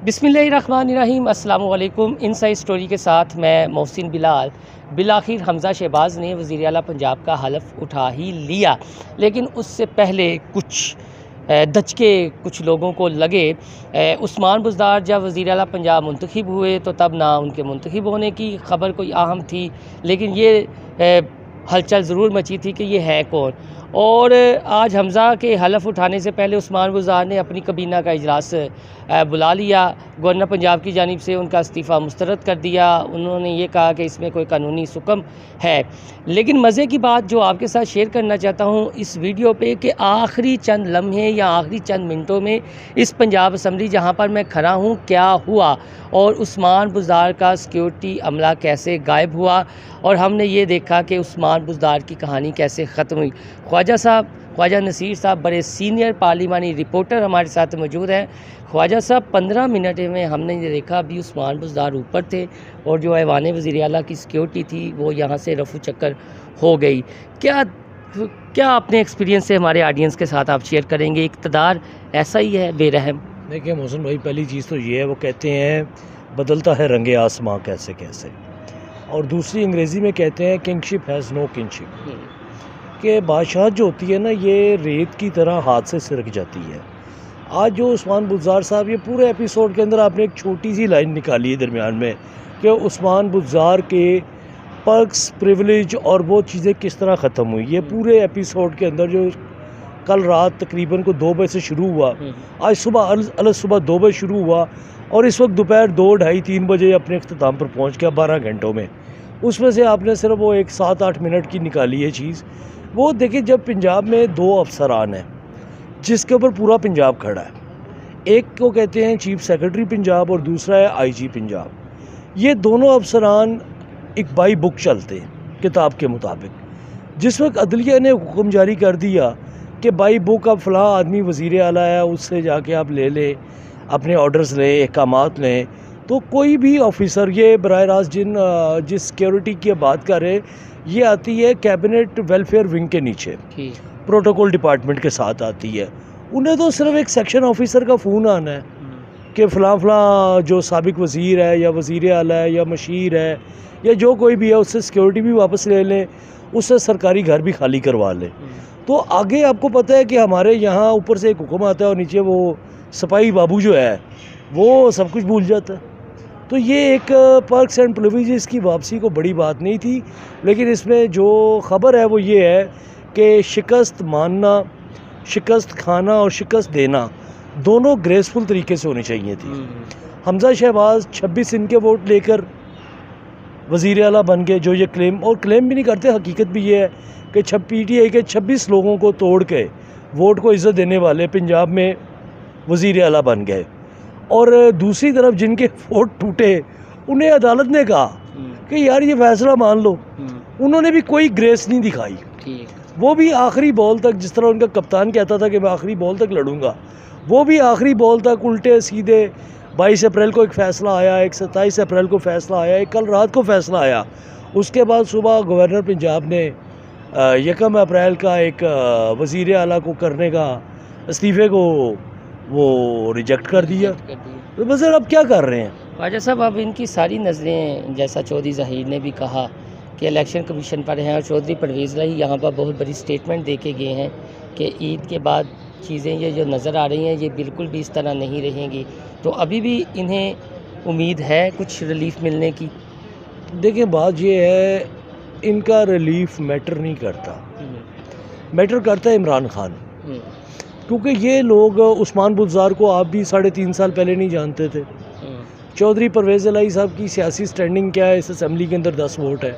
बिस्मिल्लाहिर्रहमानिर्रहीम। अस्सलाम वालेकुम। इनसाइड स्टोरी के साथ मैं मोहसिन बिलाल। बिलाखिर हमज़ा शहबाज ने वज़ीर आला पंजाब का हलफ उठा ही लिया, लेकिन उससे पहले कुछ दचके कुछ लोगों को लगे। उस्मान बुज़दार जब वज़ीर आला पंजाब मुंतखब हुए तो तब ना उनके मुंतखब होने की ख़बर कोई अहम थी, लेकिन ये हलचल ज़रूर मची थी कि ये है कौन। और आज हमज़ा के हलफ उठाने से पहले उस्मान बुज़दार ने अपनी कबीना का इजलास बुला लिया। गवर्नर पंजाब की जानिब से उनका इस्तीफ़ा मुस्तरद कर दिया। उन्होंने ये कहा कि इसमें कोई कानूनी सुकम है। लेकिन मज़े की बात जो आपके साथ शेयर करना चाहता हूँ इस वीडियो पे कि आखिरी चंद लम्हे या आखिरी चंद मिनटों में इस पंजाब असम्बली जहाँ पर मैं खड़ा हूँ क्या हुआ, और उस्मान बुज़दार का सिक्योरिटी अमला कैसे गायब हुआ, और हमने ये देखा कि उस्मान बुज़दार की कहानी कैसे ख़त्म हुई। ख्वाजा नसीर साहब बड़े सीनियर पार्लिमानी रिपोर्टर हमारे साथ मौजूद हैं। ख्वाजा साहब, 15 मिनट में हमने ये देखा अभी उस्मान बुज़दार ऊपर थे और जो ऐवान वज़ीर आला की सिक्योरिटी थी वो यहाँ से रफू चक्कर हो गई। क्या अपने एक्सपीरियंस से हमारे ऑडियंस के साथ आप शेयर करेंगे? इक़्तिदार ऐसा ही है बेरहम? देखिए मोहसिन भाई, पहली चीज़ तो ये है, वो कहते हैं बदलता है रंगे आसमां कैसे कैसे, और दूसरी अंग्रेज़ी में कहते हैं किंगशिप हैज़ नो किंगशिप, कि बादशाह जो होती है ना ये रेत की तरह हाथ से सिरक जाती है। आज जो उस्मान बुज़दार साहब, ये पूरे एपिसोड के अंदर आपने एक छोटी सी लाइन निकाली है दरमियान में कि उस्मान बुज़दार के पर्क्स, प्रिविलेज और वो चीज़ें किस तरह ख़त्म हुई। ये पूरे एपिसोड के अंदर जो कल रात तकरीबन को 2 बजे से शुरू हुआ, आज सुबह 2 बजे शुरू हुआ और इस वक्त दोपहर 2, ढाई, 3 बजे अपने अख्ताम पर पहुँच गया 12 घंटों में। उसमें से आपने सिर्फ वो एक 7-8 मिनट की निकाली है चीज़। वो देखिए, जब पंजाब में 2 अफसरान हैं जिसके ऊपर पूरा पंजाब खड़ा है, एक को कहते हैं चीफ सेक्रेटरी पंजाब और दूसरा है आईजी पंजाब। ये दोनों अफसरान एक बाई बुक चलते हैं किताब के मुताबिक। जिस वक्त अदलिया ने हुक्म जारी कर दिया कि बाई बुक अब फ़लाँ आदमी वज़ीर आला है, उससे जाके आप ले लें, अपने ऑर्डर्स लें, अहकामात लें, तो कोई भी ऑफिसर, ये बराह रास्त जिस सिक्योरिटी की बात कर रहे हैं, ये आती है कैबिनेट वेलफेयर विंग के नीचे, प्रोटोकॉल डिपार्टमेंट के साथ आती है। उन्हें तो सिर्फ एक सेक्शन ऑफिसर का फ़ोन आना है कि फ़लाँ जो साबिक वज़ीर है या वज़ीर आला है या मशीर है या जो कोई भी है, उससे सिक्योरिटी भी वापस ले लें, उससे सरकारी घर भी खाली करवा लें। तो आगे आपको पता है कि हमारे यहाँ ऊपर से एक हुक्म आता है और नीचे वो सिपाही बाबू जो है वो सब कुछ भूल जाता है। तो ये एक पर्क्स एंड प्रिविलेजेस की वापसी को बड़ी बात नहीं थी, लेकिन इसमें जो ख़बर है वो ये है कि शिकस्त मानना, शिकस्त खाना और शिकस्त देना दोनों ग्रेसफुल तरीके से होनी चाहिए थी। हमज़ा शहबाज 26 इनके वोट लेकर वज़ीर आला बन गए, जो ये क्लेम भी नहीं करते, हकीकत भी ये है कि PTI के 26 लोगों को तोड़ के वोट को इज़्ज़त देने वाले पंजाब में वज़ीर आला बन गए। और दूसरी तरफ जिनके वोट टूटे उन्हें अदालत ने कहा कि यार ये फैसला मान लो। उन्होंने भी कोई ग्रेस नहीं दिखाई। वो भी आखिरी बॉल तक, जिस तरह उनका कप्तान कहता था कि मैं आखिरी बॉल तक लड़ूंगा, वो भी आखिरी बॉल तक उल्टे सीधे। 22 अप्रैल को एक फ़ैसला आया, एक 27 अप्रैल को फ़ैसला आया, एक कल रात को फ़ैसला आया। उसके बाद सुबह गवर्नर पंजाब ने 1 अप्रैल का एक वज़ीर आला को करने का इस्तीफ़े को वो रिजेक्ट कर दिया। तो बस अब क्या कर रहे हैं ख्वाजा साहब? अब इनकी सारी नज़रें, जैसा चौधरी ज़हीर ने भी कहा कि इलेक्शन कमीशन पर हैं, और चौधरी परवेज़ लाही यहाँ पर बहुत बड़ी स्टेटमेंट दे के गए हैं कि ईद के बाद चीज़ें ये जो नज़र आ रही हैं ये बिल्कुल भी इस तरह नहीं रहेंगी। तो अभी भी इन्हें उम्मीद है कुछ रिलीफ मिलने की? देखिए, बात ये है, इनका रिलीफ मैटर नहीं करता, मैटर करता है इमरान खान। क्योंकि ये लोग उस्मान बुज़दार को आप भी 3.5 साल पहले नहीं जानते थे। चौधरी परवेज़ लाही साहब की सियासी स्टैंडिंग क्या है, इस असेंबली के अंदर 10 वोट है,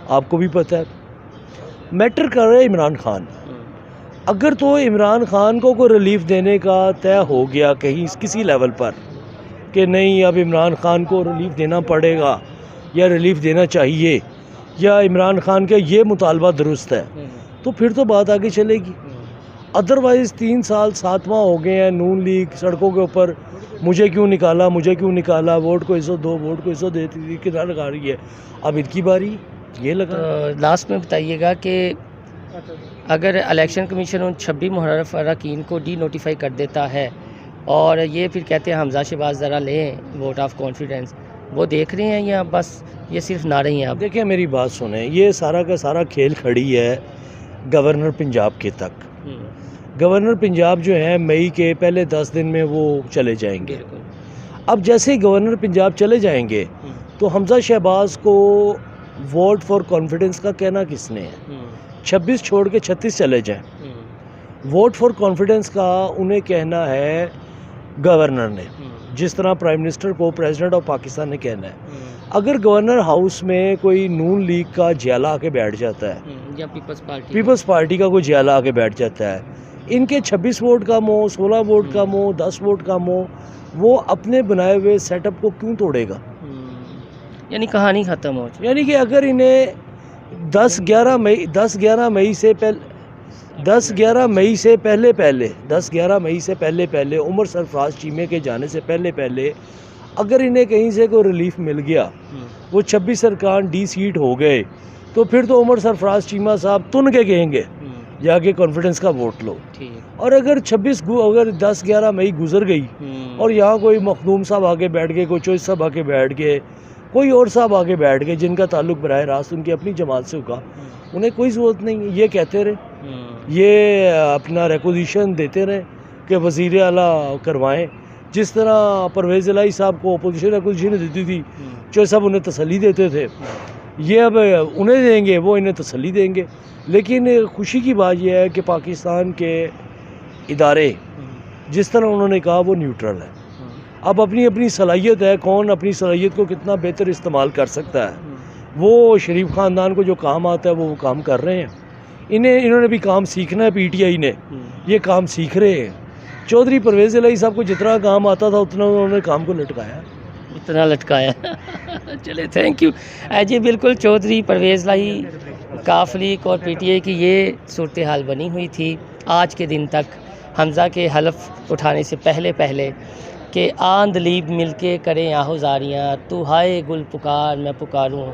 आपको भी पता है। मैटर कर रहे हैं इमरान खान। अगर तो इमरान खान को कोई रिलीफ देने का तय हो गया कहीं किसी लेवल पर कि नहीं, अब इमरान खान को रिलीफ देना पड़ेगा या रिलीफ देना चाहिए, या इमरान खान का ये मुतालबा दुरुस्त है, तो फिर तो बात आगे चलेगी। अदरवाइज़ 3 साल 7वां हो गए हैं, नून लीग सड़कों के ऊपर मुझे क्यों निकाला, वोट को इज़्ज़त दो, वोट को इज़्ज़त देती थी, कितना लगा रही है। अब इनकी बारी ये लगा। तो लास्ट में बताइएगा कि अगर इलेक्शन कमीशन उन 26 मुहर्रफ अरकान को डी नोटिफाई कर देता है اور یہ پھر کہتے ہیں حمزہ شہباز ذرا لیں ووٹ آف کانفیڈنس، وہ دیکھ رہے ہیں یا بس یہ صرف نعرے ہی ہیں اب؟ دیکھیں میری بات سنیں، یہ سارا کا سارا کھیل کھڑی ہے گورنر پنجاب کے تک. گورنر پنجاب جو ہے مئی کے پہلے 10 دن میں وہ چلے جائیں گے. اب جیسے ہی گورنر پنجاب چلے جائیں گے تو حمزہ شہباز کو ووٹ فار کانفیڈنس کا کہنا کس نے ہے؟ 26 چھوڑ کے 36 چلے جائیں. ووٹ فار کانفیڈنس کا انہیں کہنا ہے گورنر نے، جس طرح پرائم منسٹر کو پریزیڈنٹ آف پاکستان نے کہنا ہے. اگر گورنر ہاؤس میں کوئی نون لیگ کا جیلا آ کے بیٹھ جاتا ہے یا پیپلز پارٹی کا کوئی جیلا آ کے بیٹھ جاتا ہے، ان کے 26 ووٹ کم ہو، 16 ووٹ کم ہو، 10 ووٹ کم ہو، وہ اپنے بنائے ہوئے سیٹ اپ کو کیوں توڑے گا؟ یعنی کہانی ختم ہو جائے. یعنی کہ اگر انہیں 10-11 مئی سے پہلے عمر سرفراز چیمے کے جانے سے پہلے اگر انہیں کہیں سے کوئی ریلیف مل گیا، وہ 26 ارکان ڈی سیٹ ہو گئے، تو پھر تو عمر سرفراز چیمہ صاحب تن کے کہیں گے جا کے کانفیڈنس کا ووٹ لو. اور اگر 10-11 مئی گزر گئی اور یہاں کوئی مخدوم صاحب آگے بیٹھ گئے، کوئی چوئس صاحب آگے بیٹھ گئے، کوئی اور صاحب آگے بیٹھ گئے جن کا تعلق براہ راست ان کی اپنی جماعت سے ہوگا، انہیں کوئی ضرورت نہیں ہے. یہ کہتے رہے، یہ اپنا ریکوزیشن دیتے رہے کہ وزیر اعلیٰ کروائیں، جس طرح پرویز الہی صاحب کو اپوزیشن ریکوزیشن دیتی تھی، چوئس صاحب انہیں تسلی دیتے تھے. یہ اب انہیں دیں گے، وہ انہیں تسلی دیں گے. لیکن خوشی کی بات یہ ہے کہ پاکستان کے ادارے جس طرح انہوں نے کہا وہ نیوٹرل ہے. اب اپنی صلاحیت ہے، کون اپنی صلاحیت کو کتنا بہتر استعمال کر سکتا ہے. وہ شریف خاندان کو جو کام آتا ہے وہ کام کر رہے ہیں. انہوں نے بھی کام سیکھنا ہے، پی ٹی آئی نے یہ کام سیکھ رہے ہیں. چودھری پرویز الہی صاحب کو جتنا کام آتا تھا اتنا انہوں نے کام کو لٹکایا. چلے تھینک یو. جی بالکل، چودھری پرویز الہی، کاف لیگ اور پی ٹی آئی کی یہ صورتحال بنی ہوئی تھی آج کے دن تک، حمزہ کے حلف اٹھانے سے پہلے کہ آن دلیب مل کے کریں آہوزاریاں، تو ہائے گل پکار میں پکاروں.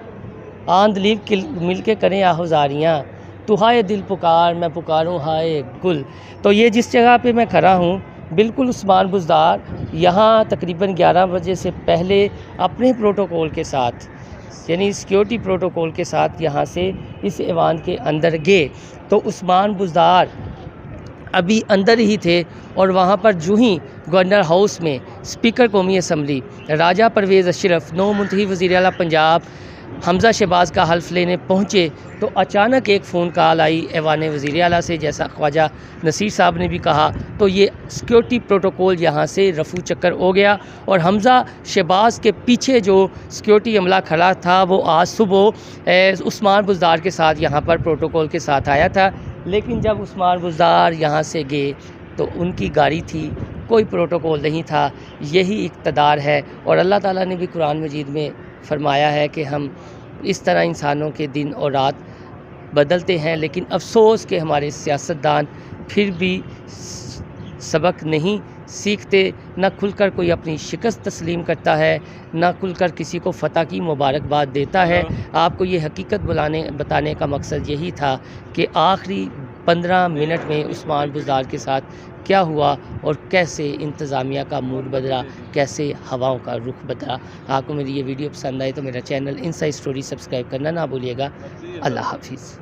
آن دلیب مل کے کریں آہوزاریاں، تو ہائے دل پکار میں پکاروں ہائے گل. تو یہ جس جگہ پہ میں کھڑا ہوں بالکل عثمان بزدار یہاں تقریباً 11 بجے سے پہلے اپنے پروٹوکول کے ساتھ، یعنی سیکیورٹی پروٹوکول کے ساتھ یہاں سے اس ایوان کے اندر گئے. تو عثمان بزدار ابھی اندر ہی تھے اور وہاں پر جو ہی گورنر ہاؤس میں اسپیکر قومی اسمبلی راجہ پرویز اشرف، نو منتخب وزیر اعلیٰ پنجاب حمزہ شہباز کا حلف لینے پہنچے تو اچانک ایک فون کال آئی ایوان وزیر اعلیٰ سے، جیسا خواجہ نصیر صاحب نے بھی کہا. تو یہ سیکیورٹی پروٹوکول یہاں سے رفو چکر ہو گیا اور حمزہ شہباز کے پیچھے جو سیکیورٹی عملہ کھڑا تھا وہ آج صبح عثمان بزدار کے ساتھ یہاں پر پروٹوکول کے ساتھ آیا تھا. لیکن جب عثمان بزدار یہاں سے گئے تو ان کی گاڑی تھی، کوئی پروٹوکول نہیں تھا. یہی اقتدار ہے اور اللہ تعالیٰ نے بھی قرآن مجید میں فرمایا ہے کہ ہم اس طرح انسانوں کے دن اور رات بدلتے ہیں. لیکن افسوس کہ ہمارے سیاستدان پھر بھی سبق نہیں سیکھتے، نہ کھل کر کوئی اپنی شکست تسلیم کرتا ہے، نہ کھل کر کسی کو فتح کی مبارکباد دیتا ہے. آپ کو یہ حقیقت بتانے کا مقصد یہی تھا کہ آخری 15 منٹ میں عثمان بزدار کے ساتھ کیا ہوا اور کیسے انتظامیہ کا موڈ بدلا، کیسے ہواؤں کا رخ بدلا. آپ کو میری یہ ویڈیو پسند آئے تو میرا چینل انسائیڈ اسٹوری سبسکرائب کرنا نہ بھولیے گا. اللہ حافظ.